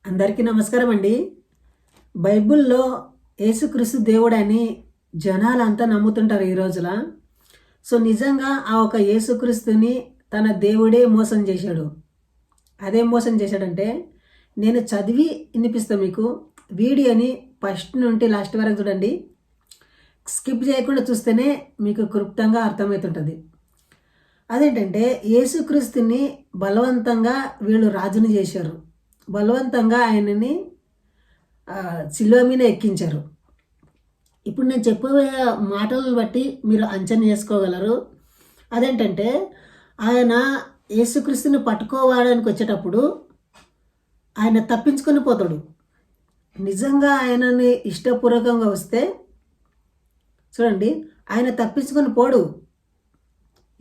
అందరికీ నమస్కారం అండి. బైబిల్లో యేసుక్రీస్తు దేవుడని జనాలంతా నమ్ముతుంటారు ఈ రోజుల. సో నిజంగా ఆ ఒక యేసుక్రీస్తుని తన దేవుడే మోసం చేశాడు. అదేం మోసం చేశాడంటే, నేను చదివి వినిపిస్తాను మీకు. వీడియోని ఫస్ట్ నుండి లాస్ట్ వరకు చూడండి. స్కిప్ చేయకుండా చూస్తేనే మీకు క్లుప్తంగా అర్థమవుతుంటుంది. అదేంటంటే, యేసుక్రీస్తుని బలవంతంగా వీళ్ళు రాజుని చేశారు. బలవంతంగా ఆయనని శిలువ మీద ఎక్కించారు. ఇప్పుడు నేను చెప్పబోయే మాటలను బట్టి మీరు అంచనా చేసుకోగలరు. అదేంటంటే, ఆయన యేసుక్రీస్తుని పట్టుకోవడానికి వచ్చేటప్పుడు ఆయన తప్పించుకొని పోతాడు. నిజంగా ఆయనని ఇష్టపూర్వకంగా వస్తే చూడండి, ఆయన తప్పించుకొని పోడు.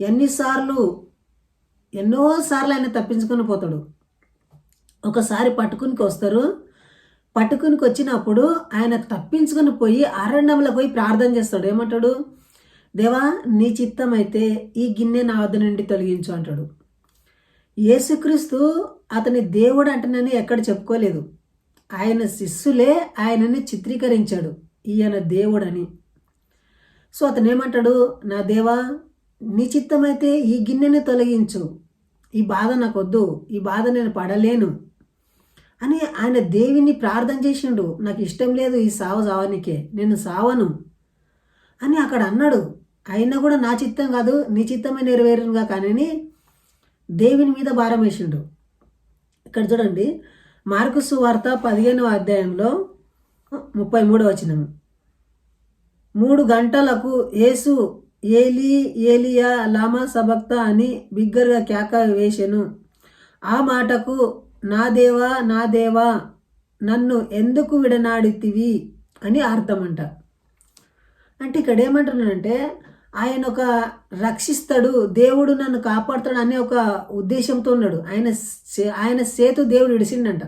ఎన్నోసార్లు ఆయన తప్పించుకొని పోతాడు. ఒకసారి పట్టుకునికి వస్తారు. పట్టుకునికి వచ్చినప్పుడు ఆయన తప్పించుకొని పోయి అరణ్యంలో పోయి ప్రార్థన చేస్తాడు. ఏమంటాడు? దేవా, నీ చిత్తం అయితే ఈ గిన్నె నా వద్ద నుండి తొలగించు అంటాడు. యేసుక్రీస్తు అతని దేవుడు అంటనని ఎక్కడ చెప్పుకోలేదు. ఆయన శిష్యులే ఆయనని చిత్రీకరించాడు ఈయన దేవుడని. సో అతను ఏమంటాడు? నా దేవా, నీ చిత్తమైతే ఈ గిన్నెని తొలగించు, ఈ బాధ నాకు వద్దు, ఈ బాధ నేను పడలేను అని ఆయన దేవుని ప్రార్థన చేసిండు. నాకు ఇష్టం లేదు ఈ సావనికే, నేను సావను అని అక్కడ అన్నాడు. అయినా కూడా నా చిత్తం కాదు నీ చిత్తమే నెరవేరుగా కానీ దేవుని మీద భారం వేసిండు. ఇక్కడ చూడండి, మార్కు సువార్త 15వ అధ్యాయంలో 33వ వచనము. 3 గంటలకు యేసు ఏలీ ఏలియా లామా సబక్తా అని బిగ్గరగా కేక వేసెను. ఆ మాటకు నా దేవా నా దేవా నన్ను ఎందుకు విడనాడితివి అని అర్థమంట. అంటే ఇక్కడ ఏమంటున్నాడంటే, ఆయన ఒక రక్షిస్తాడు, దేవుడు నన్ను కాపాడుతాడు అనే ఒక ఉద్దేశంతో ఉన్నాడు. ఆయన సేతు దేవుడు విడిసిండంట.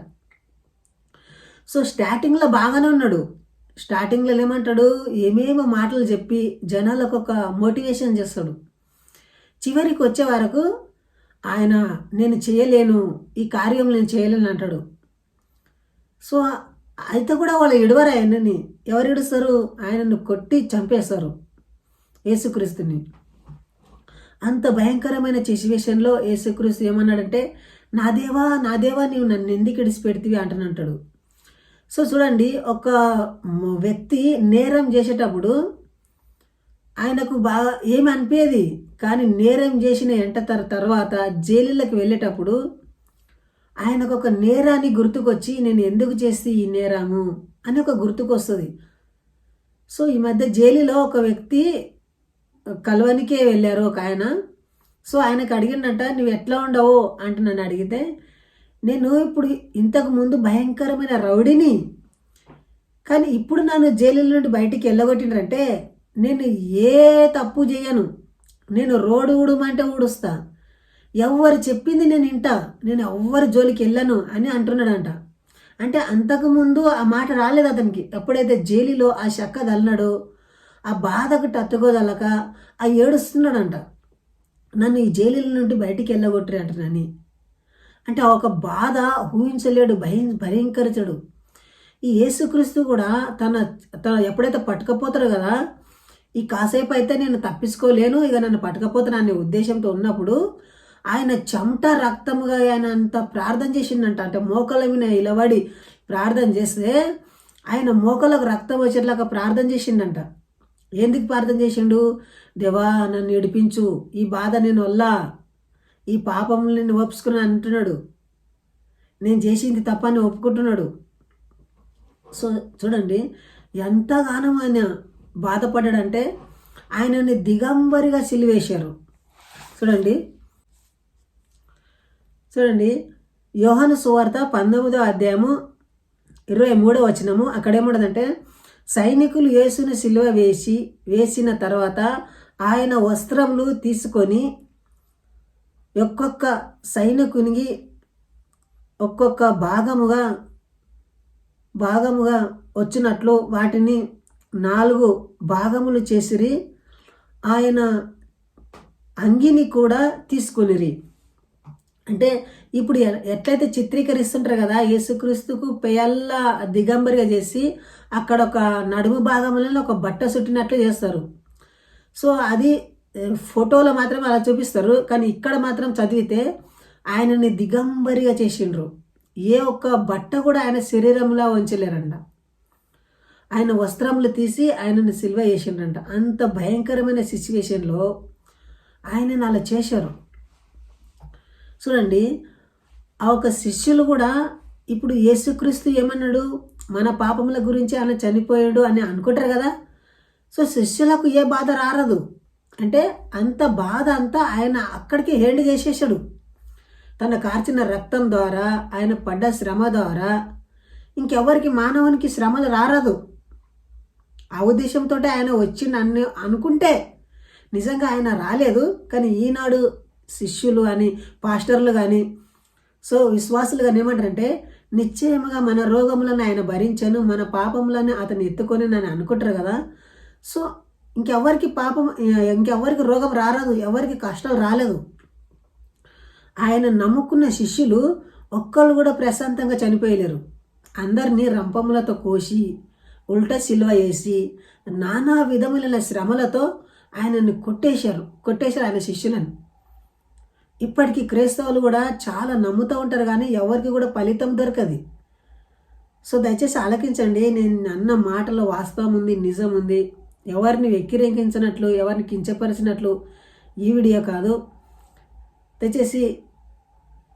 సో స్టార్టింగ్లో బాగానే ఉన్నాడు. స్టార్టింగ్లో ఏమంటాడు? ఏమేమో మాటలు చెప్పి జనాలకు ఒక మోటివేషన్ చేస్తాడు. చివరికి వచ్చే వరకు ఆయన నేను చేయలేను, ఈ కార్యం నేను చేయలేను అంటాడు. సో అయితే కూడా వాళ్ళు ఎడవరు ఆయనని. ఎవరు ఎడుస్తారు? ఆయనను కొట్టి చంపేస్తారు యేసుక్రీస్తుని. అంత భయంకరమైన సిచ్యువేషన్లో యేసుక్రీస్తు ఏమన్నాడంటే, నా దేవా నీవు నన్ను ఎందుకు ఇడిచిపెడితివి అంటాడు. సో చూడండి, ఒక వ్యక్తి నేరం చేసేటప్పుడు ఆయనకు బాగా ఏమి అనిపేది, కానీ నేరం చేసిన తర్వాత జైలుకి వెళ్ళేటప్పుడు ఆయనకు ఒక నేరాన్ని గుర్తుకొచ్చి నేను ఎందుకు చేస్తే ఈ నేరము అని ఒక గుర్తుకొస్తుంది. సో ఈ మధ్య జైలులో ఒక వ్యక్తి కలవనికే వెళ్ళారు ఒక ఆయన. సో ఆయనకు అడిగిందంట, నువ్వు ఎట్లా ఉండవు అంటే నన్ను అడిగితే, నేను ఇప్పుడు ఇంతకు ముందు భయంకరమైన రౌడీని, కానీ ఇప్పుడు నన్ను జైలు నుండి బయటికి వెళ్ళగొట్టిండ్రంటే నేను ఏ తప్పు చేయను, నేను రోడ్డు ఊడమంటే ఊడుస్తా, ఎవరు చెప్పింది నేను వింటా, నేను ఎవ్వరి జోలికి వెళ్ళను అని అంటున్నాడంట. అంటే అంతకుముందు ఆ మాట రాలేదు అతనికి. ఎప్పుడైతే జైలులో ఆ చెక్క తల్లనాడో ఆ బాధకు తట్టుకోదలక ఆ ఏడుస్తున్నాడంట, నన్ను ఈ జైలు నుండి బయటికి వెళ్ళగొట్టరు అంటున్నాని. అంటే ఒక బాధ ఊహించలేడు, భయంకరించడు. ఈ యేసుక్రీస్తు కూడా తన ఎప్పుడైతే పట్టుకపోతారో కదా, ఈ కాసేపు అయితే నేను తప్పించుకోలేను, ఇక నన్ను పట్టుకపోతాను అనే ఉద్దేశంతో ఉన్నప్పుడు ఆయన చెమట రక్తముగా ఆయన అంత ప్రార్థన చేసిండంట. అంటే మోకల మీద ఇలబడి ప్రార్థన చేస్తే ఆయన మోకలకు రక్తం వచ్చేట్లాగా ప్రార్థన చేసిండంట. ఎందుకు ప్రార్థన చేసిండు? దేవా నన్ను ఏడిపించు, ఈ బాధ నేను వల్లా, ఈ పాపం నేను ఒప్పుకుని అంటున్నాడు, నేను చేసింది తప్పని ఒప్పుకుంటున్నాడు. సో చూడండి, ఎంతగానో ఆయన బాధపడ్డాడంటే ఆయనని దిగంబరిగా సిలువేశారు. చూడండి యోహాను సువార్త 19వ అధ్యాయము 23వ వచనము. అక్కడ ఏముండదంటే, సైనికులు యేసుని సిలువ వేసిన తర్వాత ఆయన వస్త్రములు తీసుకొని ఒక్కొక్క సైనికునికి ఒక్కొక్క భాగముగా వచ్చినట్లు వాటిని 4 భాగములు చేసిరి. ఆయన అంగిని కూడా తీసుకొనిరి. అంటే ఇప్పుడు ఎట్లయితే చిత్రీకరిస్తుంటారు కదా, యేసుక్రీస్తుకు పేయల్ల దిగంబరిగా చేసి అక్కడ ఒక నడుము భాగంలో ఒక బట్ట చుట్టినట్లు చేస్తారు. సో అది ఫోటోలో మాత్రం అలా చూపిస్తారు, కానీ ఇక్కడ మాత్రం చదివితే ఆయనని దిగంబరిగా చేసిండ్రు. ఏ ఒక్క బట్ట కూడా ఆయన శరీరంలో ఉంచలేరంట. ఆయన వస్త్రములు తీసి ఆయనని సిల్వ చేసిండ్రంట. అంత భయంకరమైన సిచ్యువేషన్లో ఆయనని అలా చేశారు. చూడండి, ఆ ఒక శిష్యులు కూడా ఇప్పుడు యేసుక్రీస్తు ఏమన్నాడు, మన పాపముల గురించి ఆయన చనిపోయాడు అని అనుకుంటారు కదా. సో శిష్యులకు ఏ బాధ రారదు, అంటే అంత బాధ అంతా ఆయన అక్కడికి హ్యాండ్ చేసేసాడు. తన కార్చిన రక్తం ద్వారా, ఆయన పడ్డ శ్రమ ద్వారా ఇంకెవరికి మానవునికి శ్రమలు రారదు. ఆ ఉద్దేశంతో ఆయన వచ్చిండు అనుకుంటే నిజంగా ఆయన రాలేదు. కానీ ఈనాడు శిష్యులు అని, పాస్టర్లు కానీ, సో విశ్వాసులు కానీ ఏమంటారంటే, నిశ్చయముగా మన రోగములను ఆయన భరించను, మన పాపములను అతను ఎత్తుకొని నన్ను అనుకుంటారు కదా. సో ఇంకెవరికి రోగం రాలేదు, ఎవరికి కష్టాలు రాలేదు. ఆయన నమ్ముకున్న శిష్యులు ఒక్కళ్ళు కూడా ప్రశాంతంగా చనిపోయలేరు. అందరినీ రంపములతో కోసి, ఉల్టా సిలువ వేసి, నానా విధములైన శ్రమలతో ఆయనని కొట్టేశారు ఆయన శిష్యులను. ఇప్పటికీ క్రైస్తవులు కూడా చాలా నమ్ముతూ ఉంటారు, కానీ ఎవరికి కూడా ఫలితం దొరకదు. సో దయచేసి ఆలకించండి. నేను అన్న మాటలో వాస్తవం ఉంది, నిజం ఉంది. ఎవరిని వెక్కిరెంకించినట్లు, ఎవరిని కించపరిచినట్లు ఈ వీడియో కాదు. దయచేసి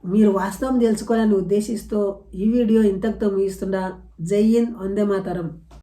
మీరు వాస్తవం తెలుసుకోవాలని ఉద్దేశిస్తూ ఈ వీడియో ఇంతటితో ముగిస్తుండా. జై హింద్, వందే మాతరం.